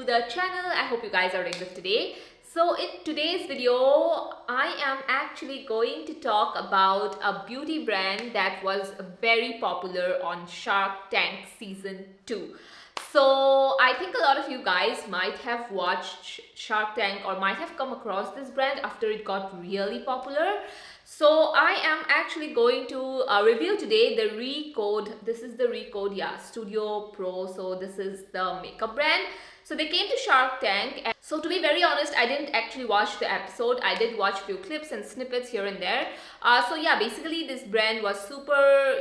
to the channel. I hope you guys are doing good today. So in today's video, I am actually going to talk about a beauty brand that was very popular on Shark Tank season 2. So I think a lot of you guys might have watched Shark Tank or might have come across this brand after it got really popular. So I am actually going to review today the Recode. This is the Recode, yeah, Studio Pro. So this is the makeup brand. So they came to Shark Tank, and so to be very honest, I didn't actually watch the episode. I did watch few clips and snippets here and there. So yeah, basically this brand was super,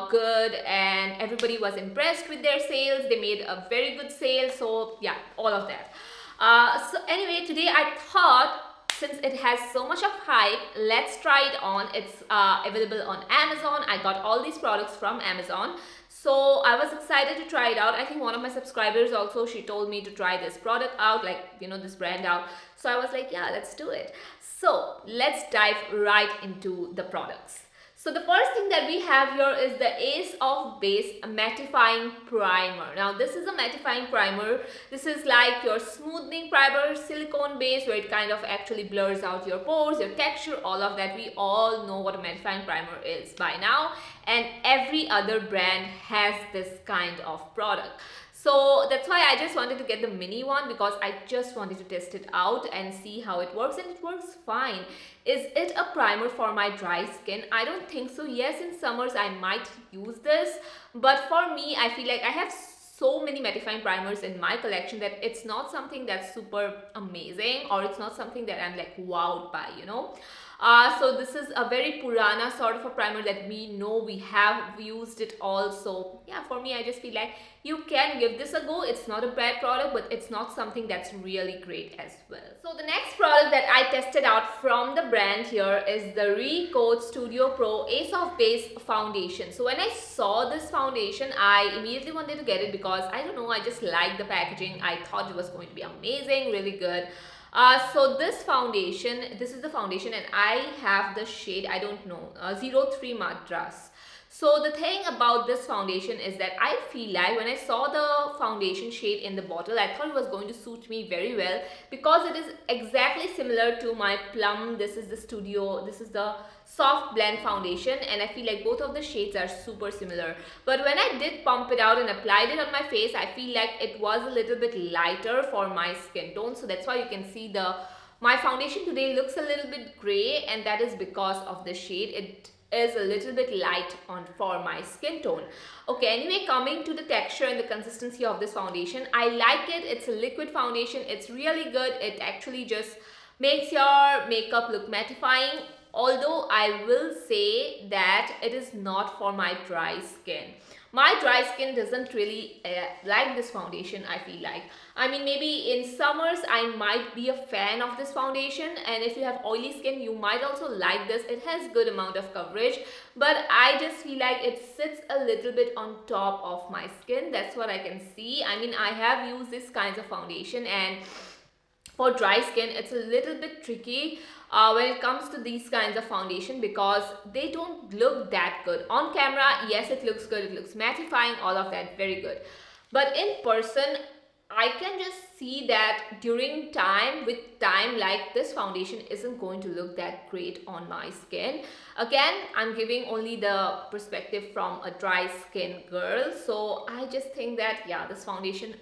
good, and everybody was impressed with their sales. They made a very good sale. So yeah, all of that. So anyway, today I thought, since it has so much of hype, let's try it on. It's available on Amazon. I got all these products from Amazon. So I was excited to try it out. I think one of my subscribers also, she told me to try this product out, this brand out. So I was like, yeah, let's do it. So let's dive right into the products. So the first thing that we have here is the Ace of Base Mattifying Primer. Now this is a mattifying primer. This is like your smoothing primer, silicone base, where it kind of actually blurs out your pores, your texture, all of that. We all know what a mattifying primer is by now, and every other brand has this kind of product. So that's why I just wanted to get the mini one, because I just wanted to test it out and see how it works, and it works fine. Is it a primer for my dry skin? I don't think so. Yes, in summers I might use this, but for me, I feel like I have so many mattifying primers in my collection that it's not something that's super amazing, or it's not something that I'm like wowed by, So this is a very Purana sort of a primer that we know, we have used it all. So yeah, for me, I just feel like you can give this a go. It's not a bad product, but it's not something that's really great as well. So the next product that I tested out from the brand here is the Recode Studio Pro Ace of Base Foundation. So when I saw this foundation, I immediately wanted to get it because I don't know, I just liked the packaging. I thought it was going to be amazing, really good. So this is the foundation, and I have the shade, I don't know, 03 Madras. So the thing about this foundation is that I feel like when I saw the foundation shade in the bottle, I thought it was going to suit me very well, because it is exactly similar to my Plum. This is the soft blend foundation, and I feel like both of the shades are super similar. But when I did pump it out and applied it on my face, I feel like it was a little bit lighter for my skin tone. So that's why you can see my foundation today looks a little bit gray, and that is because of the shade. It is a little bit light for my skin tone. Okay, anyway, coming to the texture and the consistency of this foundation, I like it. It's a liquid foundation. It's really good. It actually just makes your makeup look mattifying. Although I will say that it is not for my dry skin. My dry skin doesn't really like this foundation, I feel like. I mean, maybe in summers I might be a fan of this foundation, and if you have oily skin, you might also like this. It has good amount of coverage, but I just feel like it sits a little bit on top of my skin. That's what I can see. I mean, I have used this kinds of foundation, and for dry skin, it's a little bit tricky when it comes to these kinds of foundation, because they don't look that good. On camera, yes, it looks good. It looks mattifying, all of that, very good. But in person, I can just see that with time, like this foundation isn't going to look that great on my skin. Again, I'm giving only the perspective from a dry skin girl. So I just think that, yeah, this foundation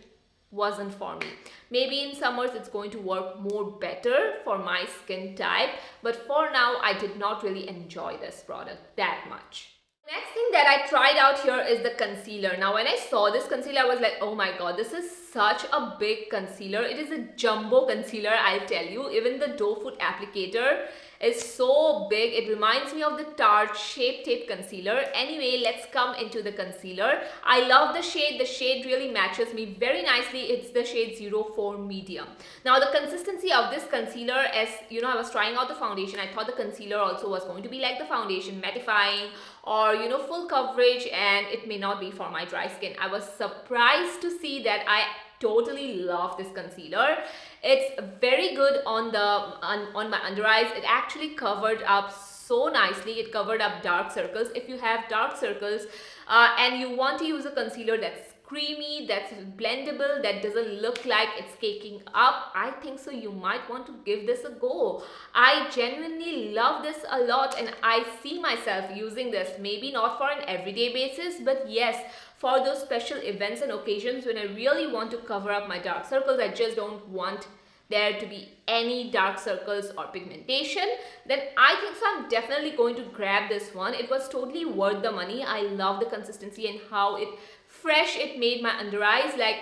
wasn't for me. Maybe in summers it's going to work more better for my skin type, but for now I did not really enjoy this product that much. Next thing that I tried out here is the concealer. Now when I saw this concealer, I was like, oh my god, this is such a big concealer. It is a jumbo concealer, I'll tell you. Even the doe foot applicator is so big. It reminds me of the Tarte Shape Tape concealer. Anyway, let's come into the concealer. I love the shade. The shade really matches me very nicely. It's the shade 04 Medium. Now the consistency of this concealer, as you know, I was trying out the foundation. I thought the concealer also was going to be like the foundation, mattifying or full coverage, and it may not be for my dry skin. I was surprised to see that I totally love this concealer. It's very good on my under eyes. It actually covered up so nicely. It covered up dark circles. If you have dark circles and you want to use a concealer that's creamy, that's blendable, that doesn't look like it's caking up, I think so you might want to give this a go. I genuinely love this a lot and I see myself using this, maybe not for an everyday basis, but yes, for those special events and occasions when I really want to cover up my dark circles. I just don't want there to be any dark circles or pigmentation, then I think so I'm definitely going to grab this one. It was totally worth the money. I love the consistency and how fresh it made my under eyes. Like,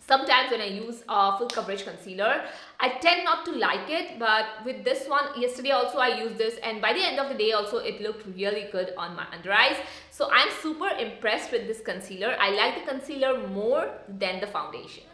sometimes when I use full coverage concealer, I tend not to like it, but with this one, yesterday also I used this, and by the end of the day also it looked really good on my under eyes. So I'm super impressed with this concealer. I like the concealer more than the foundation.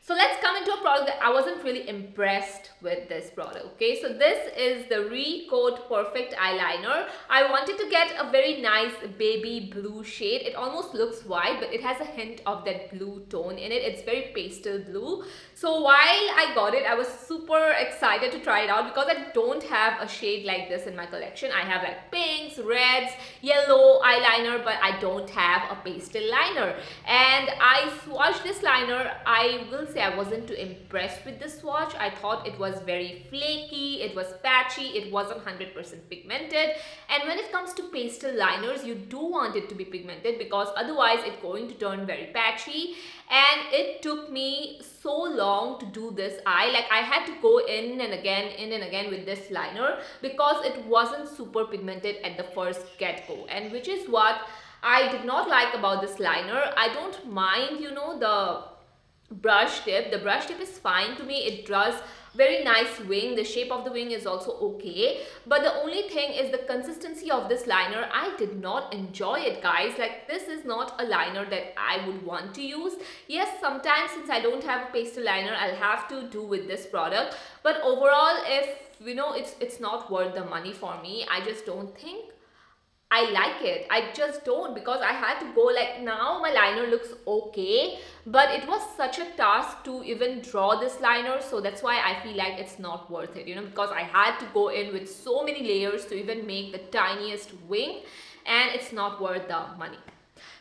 So let's come into a product that I wasn't really impressed with this product. Okay, so this is the Recode Perfect Eyeliner. I wanted to get a very nice baby blue shade. It almost looks white, but it has a hint of that blue tone in it. It's very pastel blue. So while I got it, I was super excited to try it out because I don't have a shade like this in my collection. I have like pinks, reds, yellow eyeliner, but I don't have a pastel liner. And I swatched this liner. I will say I wasn't too impressed with this swatch. I thought it was very flaky, it was patchy, it wasn't 100% pigmented. And when it comes to pastel liners, you do want it to be pigmented because otherwise it's going to turn very patchy. And it took me so long to do this eye. Like, I had to go in and again with this liner because it wasn't super pigmented at the first get-go, and which is what I did not like about this liner. I don't mind, you know, the brush tip. The brush tip is fine to me. It draws very nice wing. The shape of the wing is also okay, but the only thing is the consistency of this liner. I did not enjoy it, guys. Like, this is not a liner that I would want to use. Yes, sometimes since I don't have a pastel liner, I'll have to do with this product, but overall, if you know, it's not worth the money for me. I just don't think I like it. I just don't, because I had to go, like, now my liner looks okay, but it was such a task to even draw this liner, so that's why I feel like it's not worth it, you know, because I had to go in with so many layers to even make the tiniest wing, and it's not worth the money.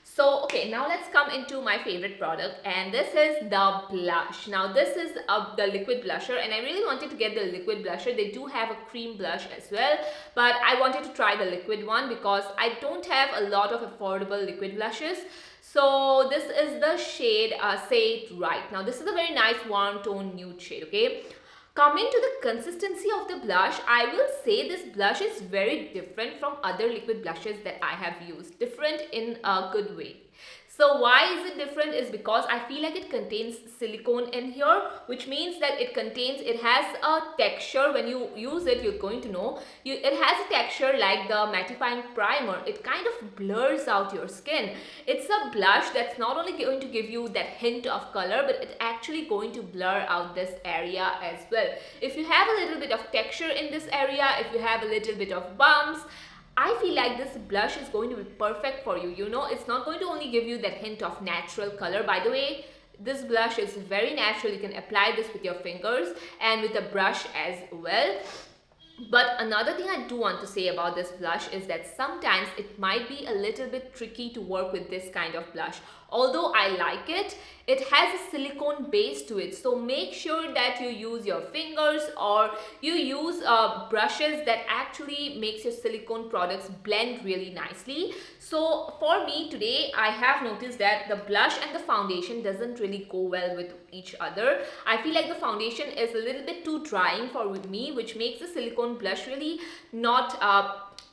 So, okay, now let's come into my favorite product, and this is the blush. Now, this is the liquid blusher, and I really wanted to get the liquid blusher. They do have a cream blush as well, but I wanted to try the liquid one because I don't have a lot of affordable liquid blushes. So, this is the shade Say It Right. Now, this is a very nice warm tone nude shade, okay? Coming to the consistency of the blush, I will say this blush is very different from other liquid blushes that I have used. Different in a good way. So why is it different is because I feel like it contains silicone in here, which means that it has a texture. When you use it, you're going to know, it has a texture like the mattifying primer. It kind of blurs out your skin. It's a blush that's not only going to give you that hint of color, but it's actually going to blur out this area as well. If you have a little bit of texture in this area, if you have a little bit of bumps, I feel like this blush is going to be perfect for you. You know, it's not going to only give you that hint of natural color. By the way, this blush is very natural. You can apply this with your fingers and with a brush as well. But another thing I do want to say about this blush is that sometimes it might be a little bit tricky to work with this kind of blush. Although I like it, it has a silicone base to it. So make sure that you use your fingers or you use brushes that actually makes your silicone products blend really nicely. So for me today, I have noticed that the blush and the foundation doesn't really go well with each other. I feel like the foundation is a little bit too drying for me, which makes the silicone blush really not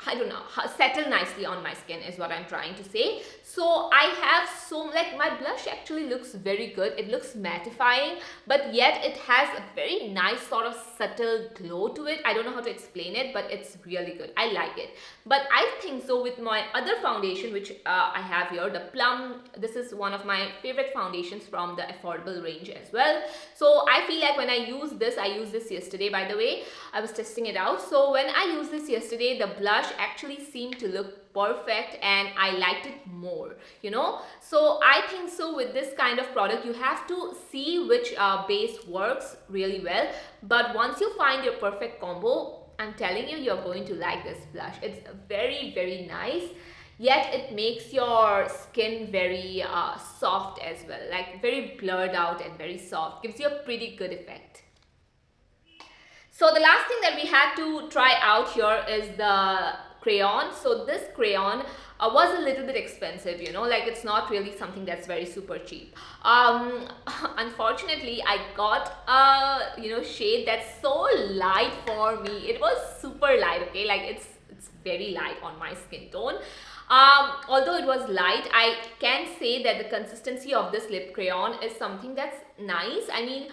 I don't know, settle nicely on my skin is what I'm trying to say. So I have like, my blush actually looks very good. It looks mattifying, but yet it has a very nice sort of subtle glow to it. I don't know how to explain it, but it's really good. I like it. But I think so with my other foundation, which I have here, the Plum. This is one of my favorite foundations from the affordable range as well. So I feel like when I used this yesterday, by the way, I was testing it out. So when I used this yesterday, the blush actually seemed to look perfect and I liked it more, you know. So I think so with this kind of product, you have to see which base works really well. But once you find your perfect combo, I'm telling you, you're going to like this blush. It's very, very nice. yet it makes your skin very soft as well, like very blurred out and very soft, gives you a pretty good effect. So the last thing that we had to try out here is the crayon. So this crayon was a little bit expensive, you know, like it's not really something that's very super cheap. Unfortunately, I got a, you know, shade that's so light for me. It was super light, okay, like it's very light on my skin tone. Although it was light, I can say that the consistency of this lip crayon is something that's nice. I mean,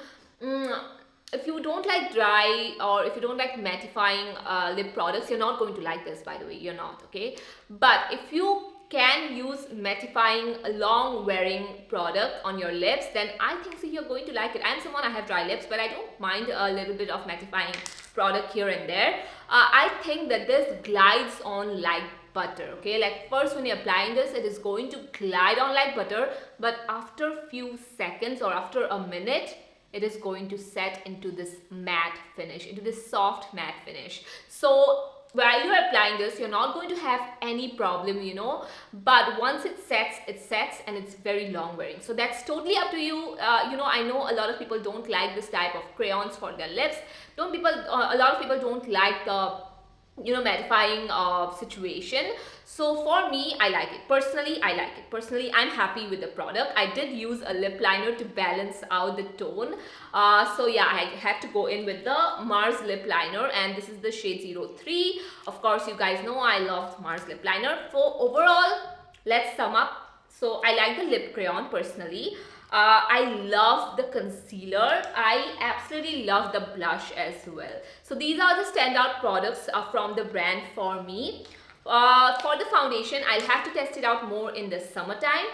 if you don't like dry or if you don't like mattifying lip products, you're not going to like this, by the way. You're not, okay? But if you can use mattifying long wearing product on your lips, then I think so you're going to like it. I'm someone, I have dry lips, but I don't mind a little bit of mattifying product here and there. I think that this glides on like butter, okay? Like first when you're applying this, it is going to glide on like butter, but after few seconds or after a minute, it is going to set into this matte finish, into this soft matte finish. So while you're applying this, you're not going to have any problem, you know, but once it sets and it's very long wearing. So that's totally up to you. You know, I know a lot of people don't like this type of crayons for their lips. A lot of people don't like the, you know, mattifying situation. So for me, I like it. Personally, I like it. Personally, I'm happy with the product. I did use a lip liner to balance out the tone. So yeah, I had to go in with the Mars lip liner, and this is the shade 03. Of course, you guys know I love Mars lip liner. So overall, let's sum up. So I like the lip crayon personally. I love the concealer. I absolutely love the blush as well. So these are the standout products from the brand for me. For the foundation, I'll have to test it out more in the summertime.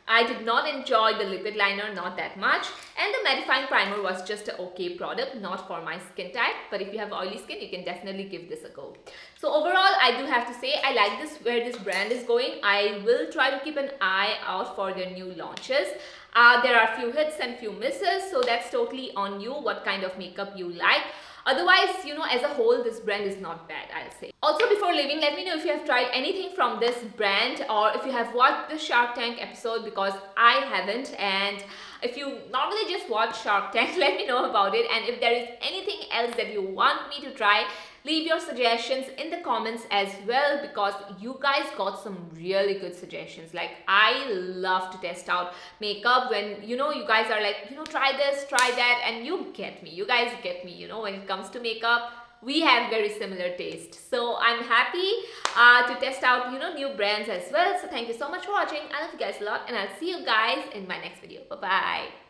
I did not enjoy the liquid liner, not that much, and the mattifying primer was just an okay product, not for my skin type, but if you have oily skin, you can definitely give this a go. So overall, I do have to say I like this, where this brand is going. I will try to keep an eye out for their new launches. There are few hits and few misses, so that's totally on you what kind of makeup you like. Otherwise, you know, as a whole, this brand is not bad, I'll say. Also, before leaving, let me know if you have tried anything from this brand or if you have watched the Shark Tank episode, because I haven't. And if you normally just watch Shark Tank, let me know about it. And if there is anything else that you want me to try, leave your suggestions in the comments as well, because you guys got some really good suggestions. Like, I love to test out makeup when, you know, you guys are like, you know, try this, try that, and you get me. You guys get me, you know, when it comes to makeup. We have very similar taste. So I'm happy to test out, you know, new brands as well. So thank you so much for watching. I love you guys a lot, and I'll see you guys in my next video. Bye-bye.